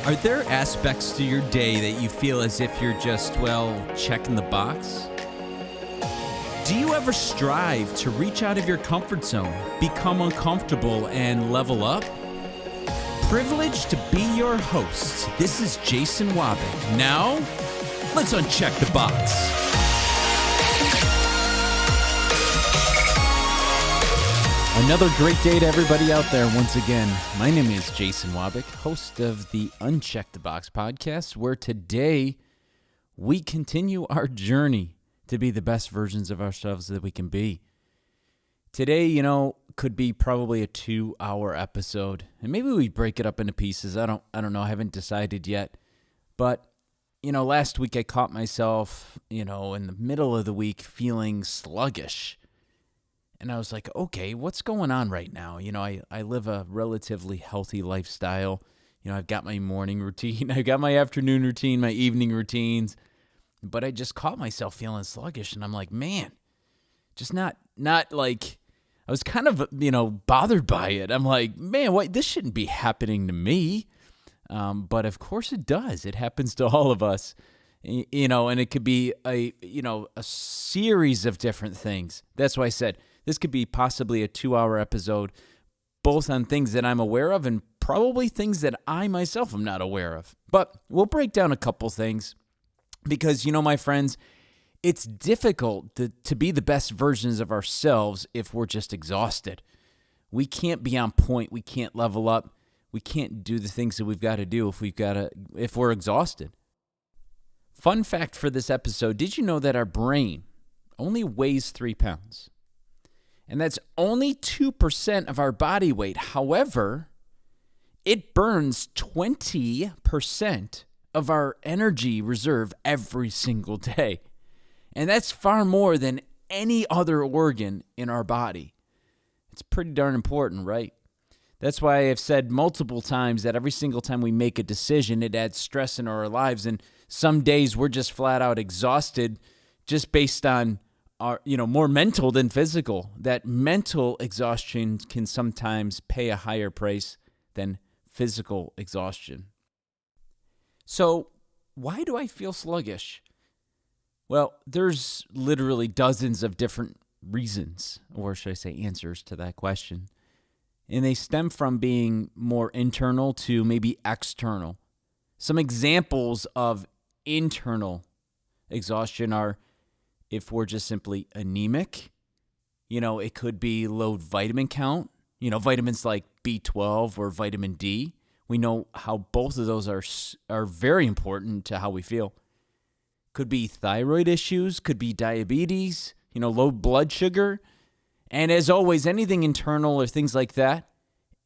Are there aspects to your day that you feel as if you're just, checking the box? Do you ever strive to reach out of your comfort zone, become uncomfortable, and level up? Privileged to be your host, this is Jason Wabick. Now, let's uncheck the box. Another great day to everybody out there once again. My name is Jason Wabick, host of the Uncheck the Box podcast, where today we continue our journey to be the best versions of ourselves that we can be. Today, could be probably a 2-hour episode, and maybe we break it up into pieces. I don't know. I haven't decided yet. But, last week I caught myself, in the middle of the week feeling sluggish. And I was like, okay, what's going on right now? I live a relatively healthy lifestyle. I've got my morning routine, I've got my afternoon routine, my evening routines. But I just caught myself feeling sluggish. And I'm like, man, just not like, I was kind of, bothered by it. I'm like, man, this shouldn't be happening to me. But of course it does. It happens to all of us. And it could be a series of different things. That's why I said this could be possibly a 2-hour episode, both on things that I'm aware of and probably things that I myself am not aware of. But we'll break down a couple things because, my friends, it's difficult to be the best versions of ourselves if we're just exhausted. We can't be on point. We can't level up. We can't do the things that we've got to do if we're exhausted. Fun fact for this episode, did you know that our brain only weighs 3 pounds? And that's only 2% of our body weight. However, it burns 20% of our energy reserve every single day. And that's far more than any other organ in our body. It's pretty darn important, right? That's why I've said multiple times that every single time we make a decision, it adds stress into our lives. And some days we're just flat out exhausted just based on our, more mental than physical. That mental exhaustion can sometimes pay a higher price than physical exhaustion. So why do I feel sluggish? Well, there's literally dozens of different reasons, or should I say answers to that question. And they stem from being more internal to maybe external. Some examples of internal exhaustion are if we're just simply anemic. It could be low vitamin count. Vitamins like B12 or vitamin D. We know how both of those are very important to how we feel. Could be thyroid issues, could be diabetes, low blood sugar. And as always, anything internal or things like that,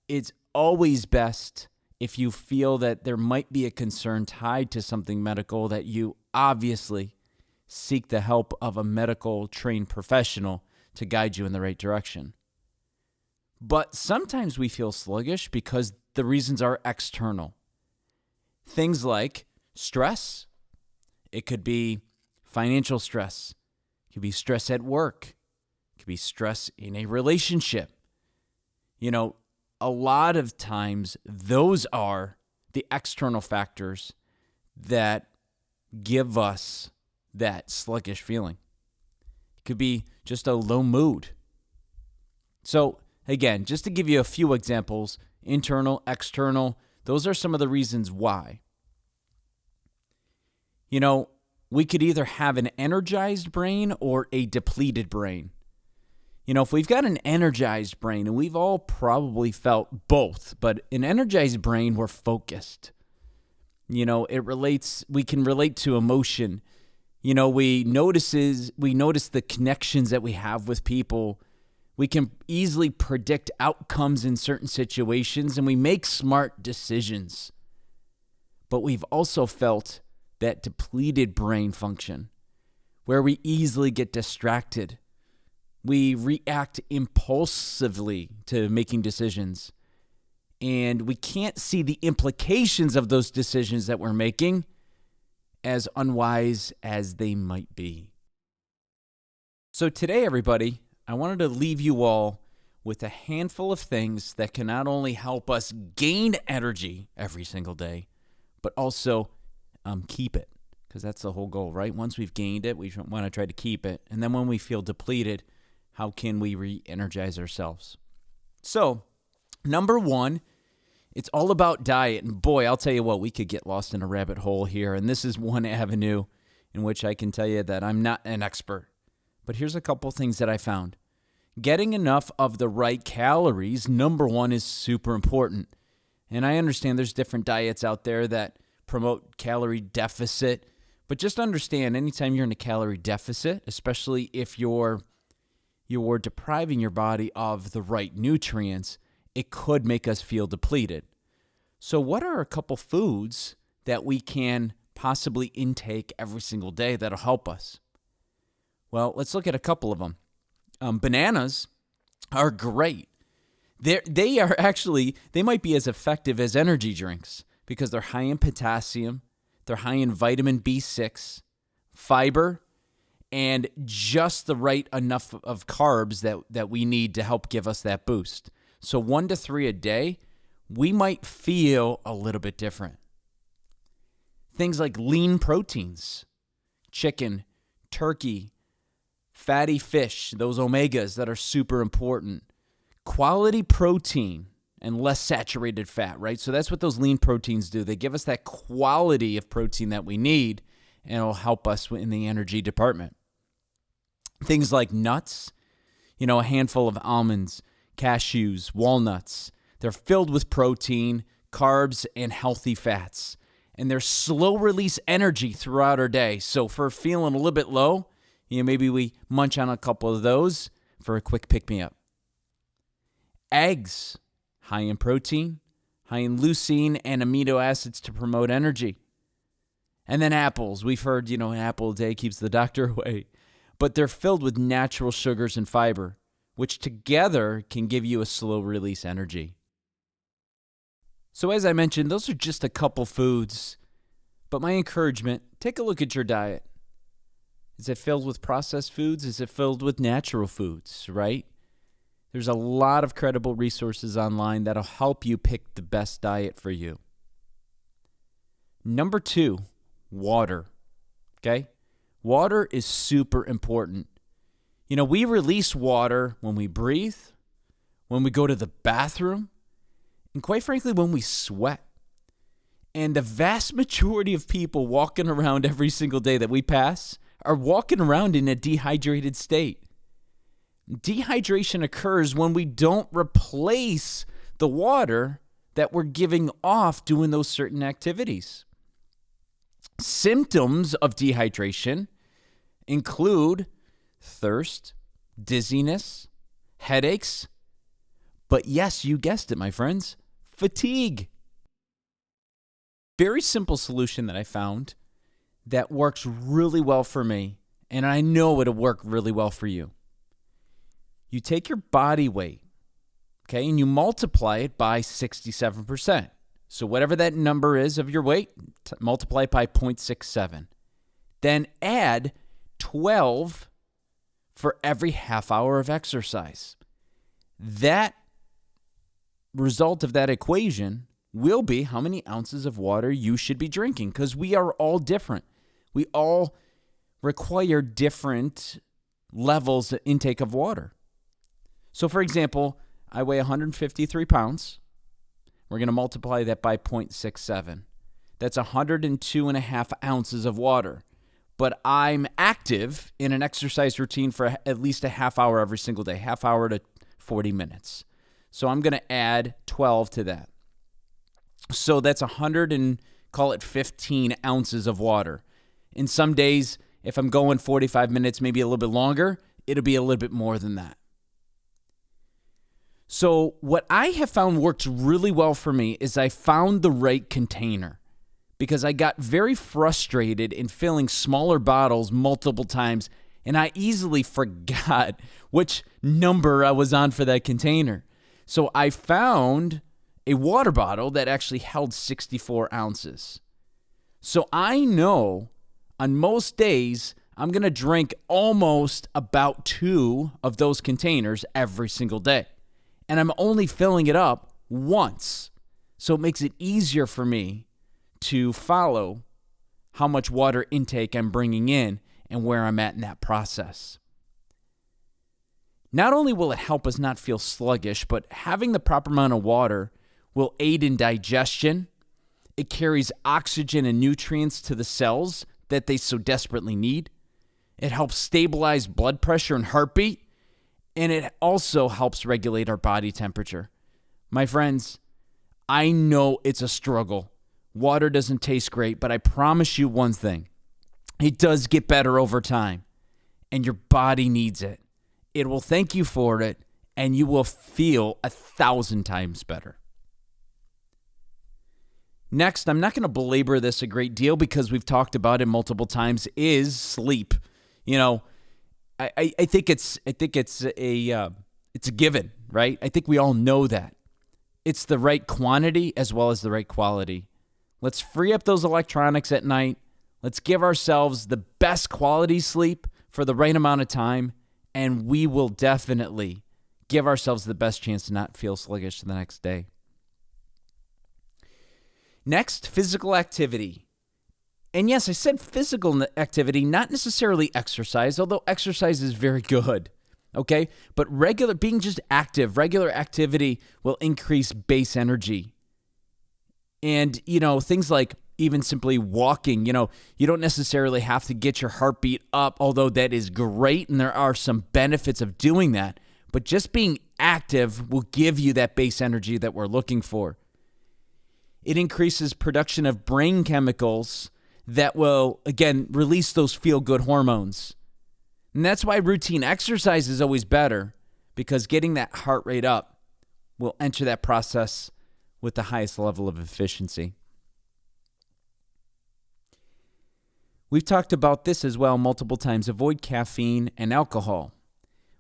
it's always best if you feel that there might be a concern tied to something medical that you obviously seek the help of a medical trained professional to guide you in the right direction. But sometimes we feel sluggish because the reasons are external. Things like stress. It could be financial stress. It could be stress at work. It could be stress in a relationship. A lot of times those are the external factors that give us that sluggish feeling. It could be just a low mood. So again, just to give you a few examples, internal, external, those are some of the reasons why. We could either have an energized brain or a depleted brain. If we've got an energized brain, and we've all probably felt both, but an energized brain, we're focused. We can relate to emotion. We notice the connections that we have with people. We can easily predict outcomes in certain situations, and we make smart decisions. But we've also felt that depleted brain function, where we easily get distracted. We react impulsively to making decisions, and we can't see the implications of those decisions that we're making, as unwise as they might be. So today, everybody, I wanted to leave you all with a handful of things that can not only help us gain energy every single day, but also keep it, because that's the whole goal, right? Once we've gained it, we want to try to keep it. And then when we feel depleted, how can we re-energize ourselves? So, number one, it's all about diet. And boy, I'll tell you what, we could get lost in a rabbit hole here. And this is one avenue in which I can tell you that I'm not an expert. But here's a couple things that I found. Getting enough of the right calories, number one, is super important. And I understand there's different diets out there that promote calorie deficit. But just understand, anytime you're in a calorie deficit, especially if you're depriving your body of the right nutrients, it could make us feel depleted. So what are a couple foods that we can possibly intake every single day that'll help us? Well, let's look at a couple of them. Bananas are great. They might be as effective as energy drinks because they're high in potassium, they're high in vitamin B6, fiber, and just the right enough of carbs that we need to help give us that boost. So 1 to 3 a day, we might feel a little bit different. Things like lean proteins, chicken, turkey, fatty fish, those omegas that are super important. Quality protein and less saturated fat, right? So that's what those lean proteins do. They give us that quality of protein that we need, and it'll help us in the energy department. Things like nuts, a handful of almonds, cashews, walnuts. They're filled with protein, carbs, and healthy fats. And they're slow-release energy throughout our day. So for feeling a little bit low, maybe we munch on a couple of those for a quick pick-me-up. Eggs, high in protein, high in leucine and amino acids to promote energy. And then apples. We've heard, an apple a day keeps the doctor away. But they're filled with natural sugars and fiber, which together can give you a slow-release energy. So as I mentioned, those are just a couple foods. But my encouragement, take a look at your diet. Is it filled with processed foods? Is it filled with natural foods, right? There's a lot of credible resources online that'll help you pick the best diet for you. Number 2, water, okay? Water is super important. We release water when we breathe, when we go to the bathroom, and quite frankly, when we sweat. And the vast majority of people walking around every single day that we pass are walking around in a dehydrated state. Dehydration occurs when we don't replace the water that we're giving off doing those certain activities. Symptoms of dehydration include thirst, dizziness, headaches, but yes, you guessed it, my friends, fatigue. Very simple solution that I found that works really well for me, and I know it'll work really well for you. You take your body weight, okay, and you multiply it by 67%. So whatever that number is of your weight, multiply it by 0.67. Then add 12 for every half hour of exercise. That result of that equation will be how many ounces of water you should be drinking, because we are all different. We all require different levels of intake of water. So, for example, I weigh 153 pounds. We're going to multiply that by 0.67. That's 102.5 ounces of water. But I'm active in an exercise routine for at least a half hour every single day, half hour to 40 minutes. So I'm going to add 12 to that. So that's 15 ounces of water. In some days, if I'm going 45 minutes, maybe a little bit longer, it'll be a little bit more than that. So what I have found works really well for me is I found the right container, because I got very frustrated in filling smaller bottles multiple times, and I easily forgot which number I was on for that container. So I found a water bottle that actually held 64 ounces. So I know on most days I'm going to drink almost about 2 of those containers every single day. And I'm only filling it up once. So it makes it easier for me to follow how much water intake I'm bringing in and where I'm at in that process. Not only will it help us not feel sluggish, but having the proper amount of water will aid in digestion. It carries oxygen and nutrients to the cells that they so desperately need. It helps stabilize blood pressure and heartbeat, and it also helps regulate our body temperature. My friends, I know it's a struggle. Water doesn't taste great, but I promise you one thing. It does get better over time, and your body needs it. It will thank you for it, and you will feel 1,000 times better. Next, I'm not going to belabor this a great deal because we've talked about it multiple times, is sleep. I think it's a given, right? I think we all know that. It's the right quantity as well as the right quality. Let's free up those electronics at night. Let's give ourselves the best quality sleep for the right amount of time, and we will definitely give ourselves the best chance to not feel sluggish the next day. Next, physical activity. And yes, I said physical activity, not necessarily exercise, although exercise is very good, okay? But being just active, regular activity will increase base energy. And, things like even simply walking, you don't necessarily have to get your heartbeat up, although that is great, and there are some benefits of doing that. But just being active will give you that base energy that we're looking for. It increases production of brain chemicals that will, again, release those feel-good hormones. And that's why routine exercise is always better, because getting that heart rate up will enter that process with the highest level of efficiency. We've talked about this as well multiple times. Avoid caffeine and alcohol.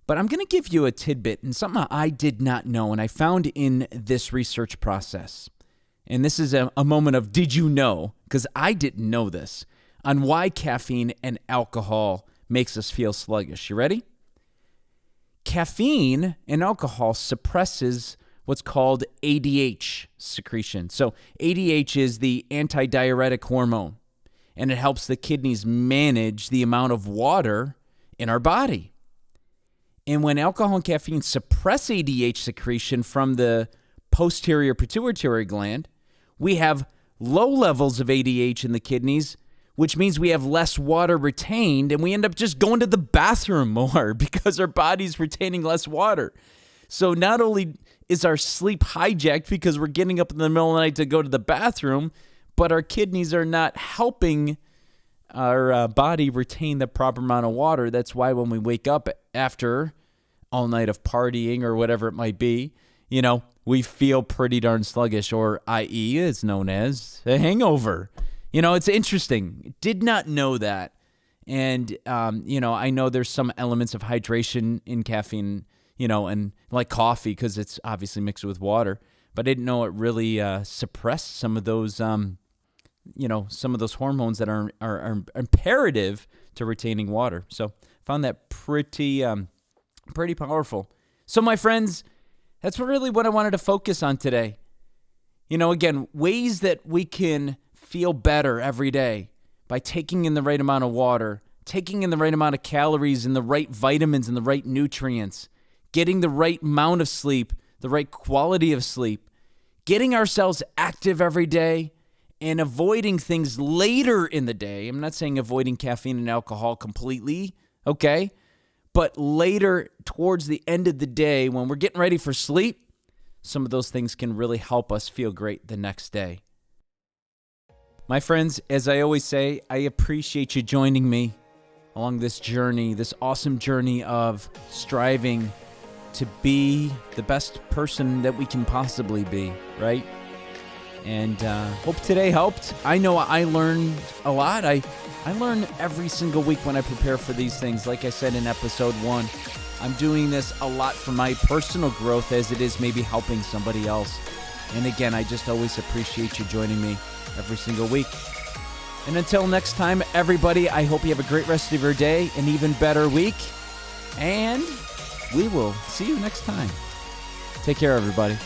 But I'm going to give you a tidbit and something I did not know and I found in this research process. And this is a moment of did you know, because I didn't know this, on why caffeine and alcohol makes us feel sluggish. You ready? Caffeine and alcohol suppresses what's called ADH secretion. So ADH is the antidiuretic hormone, and it helps the kidneys manage the amount of water in our body. And when alcohol and caffeine suppress ADH secretion from the posterior pituitary gland, we have low levels of ADH in the kidneys, which means we have less water retained, and we end up just going to the bathroom more because our body's retaining less water. So not only is our sleep hijacked because we're getting up in the middle of the night to go to the bathroom, but our kidneys are not helping our body retain the proper amount of water. That's why when we wake up after all night of partying or whatever it might be, we feel pretty darn sluggish, or i.e. is known as a hangover. It's interesting. Did not know that. And, I know there's some elements of hydration in caffeine, and like coffee because it's obviously mixed with water. But I didn't know it really suppressed some of those, some of those hormones that are imperative to retaining water. So found that pretty powerful. So my friends, that's really what I wanted to focus on today. Again, ways that we can feel better every day by taking in the right amount of water, taking in the right amount of calories and the right vitamins and the right nutrients, getting the right amount of sleep, the right quality of sleep, getting ourselves active every day, and avoiding things later in the day. I'm not saying avoiding caffeine and alcohol completely, okay? But later, towards the end of the day, when we're getting ready for sleep, some of those things can really help us feel great the next day. My friends, as I always say, I appreciate you joining me along this journey, this awesome journey of striving to be the best person that we can possibly be, right? And hope today helped. I know I learned a lot. I learn every single week when I prepare for these things. Like I said in episode 1, I'm doing this a lot for my personal growth as it is maybe helping somebody else. And again, I just always appreciate you joining me every single week. And until next time, everybody, I hope you have a great rest of your day, an even better week. And we will see you next time. Take care, everybody.